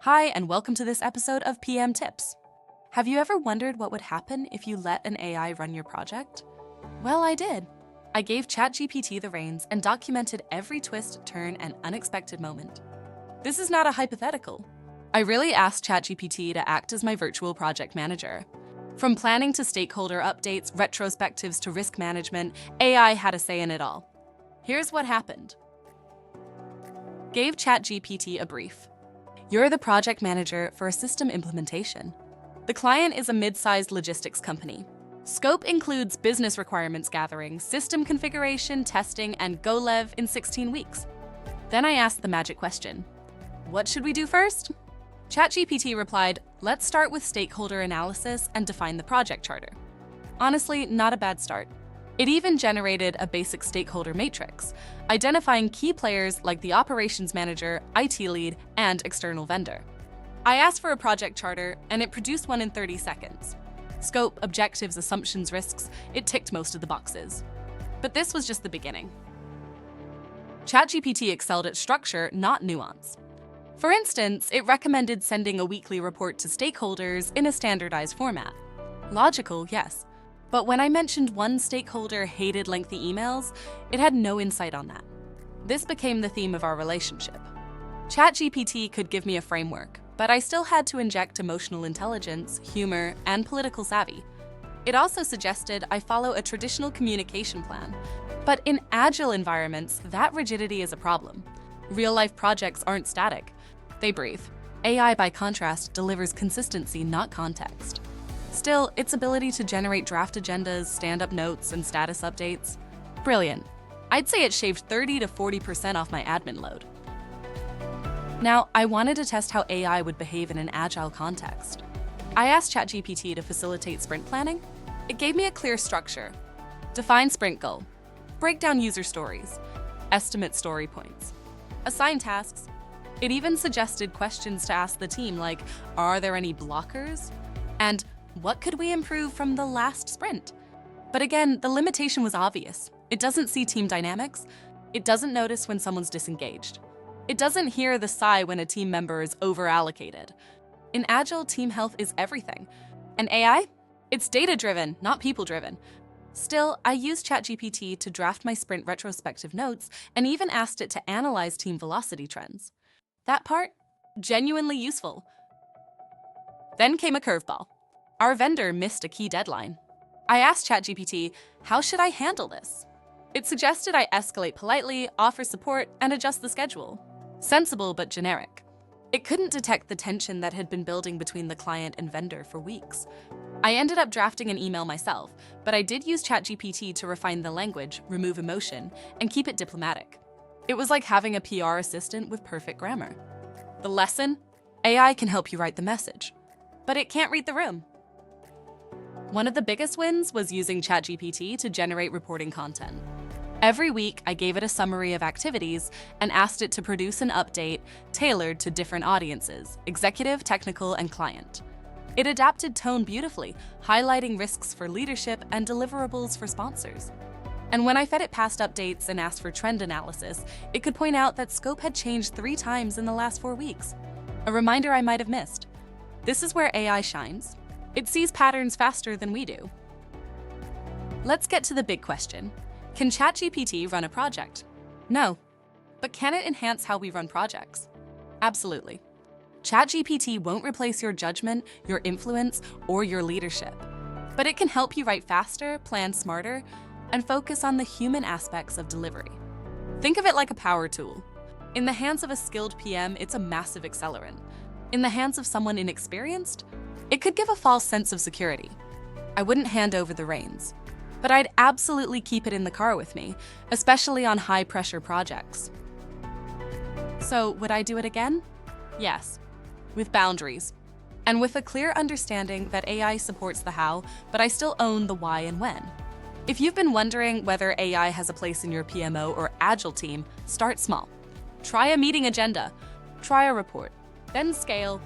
Hi, and welcome to this episode of PM Tips. Have you ever wondered what would happen if you let an AI run your project? Well, I did. I gave ChatGPT the reins and documented every twist, turn, and unexpected moment. This is not a hypothetical. I really asked ChatGPT to act as my virtual project manager. From planning to stakeholder updates, retrospectives to risk management, AI had a say in it all. Here's what happened. Gave ChatGPT a brief. You're the project manager for a system implementation. The client is a mid-sized logistics company. Scope includes business requirements gathering, system configuration, testing, and go-live in 16 weeks. Then I asked the magic question. What should we do first? ChatGPT replied, let's start with stakeholder analysis and define the project charter. Honestly, not a bad start. It even generated a basic stakeholder matrix, identifying key players like the operations manager, IT lead, and external vendor. I asked for a project charter, and it produced one in 30 seconds. Scope, objectives, assumptions, risks, it ticked most of the boxes. But this was just the beginning. ChatGPT excelled at structure, not nuance. For instance, it recommended sending a weekly report to stakeholders in a standardized format. Logical, yes. But when I mentioned one stakeholder hated lengthy emails, it had no insight on that. This became the theme of our relationship. ChatGPT could give me a framework, but I still had to inject emotional intelligence, humor, and political savvy. It also suggested I follow a traditional communication plan. But in Agile environments, that rigidity is a problem. Real-life projects aren't static. They breathe. AI, by contrast, delivers consistency, not context. Still, its ability to generate draft agendas, stand-up notes, and status updates, brilliant. I'd say it shaved 30 to 40% off my admin load. Now, I wanted to test how AI would behave in an Agile context. I asked ChatGPT to facilitate sprint planning. It gave me a clear structure. Define sprint goal. Break down user stories. Estimate story points. Assign tasks. It even suggested questions to ask the team like, are there any blockers? And what could we improve from the last sprint? But again, the limitation was obvious. It doesn't see team dynamics. It doesn't notice when someone's disengaged. It doesn't hear the sigh when a team member is over-allocated. In Agile, team health is everything. And AI? It's data-driven, not people-driven. Still, I used ChatGPT to draft my sprint retrospective notes and even asked it to analyze team velocity trends. That part? Genuinely useful. Then came a curveball. Our vendor missed a key deadline. I asked ChatGPT, how should I handle this? It suggested I escalate politely, offer support, and adjust the schedule. Sensible but generic. It couldn't detect the tension that had been building between the client and vendor for weeks. I ended up drafting an email myself, but I did use ChatGPT to refine the language, remove emotion, and keep it diplomatic. It was like having a PR assistant with perfect grammar. The lesson? AI can help you write the message, but it can't read the room. One of the biggest wins was using ChatGPT to generate reporting content. Every week, I gave it a summary of activities and asked it to produce an update tailored to different audiences, executive, technical, and client. It adapted tone beautifully, highlighting risks for leadership and deliverables for sponsors. And when I fed it past updates and asked for trend analysis, it could point out that scope had changed 3 times in the last 4 weeks. A reminder I might have missed. This is where AI shines. It sees patterns faster than we do. Let's get to the big question. Can ChatGPT run a project? No. But can it enhance how we run projects? Absolutely. ChatGPT won't replace your judgment, your influence, or your leadership. But it can help you write faster, plan smarter, and focus on the human aspects of delivery. Think of it like a power tool. In the hands of a skilled PM, it's a massive accelerant. In the hands of someone inexperienced, it could give a false sense of security. I wouldn't hand over the reins, but I'd absolutely keep it in the car with me, especially on high-pressure projects. So, would I do it again? Yes, with boundaries, and with a clear understanding that AI supports the how, but I still own the why and when. If you've been wondering whether AI has a place in your PMO or Agile team, start small. Try a meeting agenda, try a report, then scale.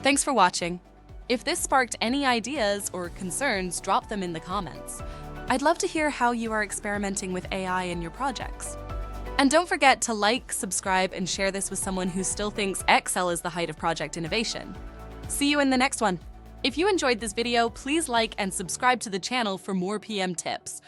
Thanks for watching. If this sparked any ideas or concerns, drop them in the comments. I'd love to hear how you are experimenting with AI in your projects. And don't forget to like, subscribe, and share this with someone who still thinks Excel is the height of project innovation. See you in the next one. If you enjoyed this video, please like and subscribe to the channel for more PM tips.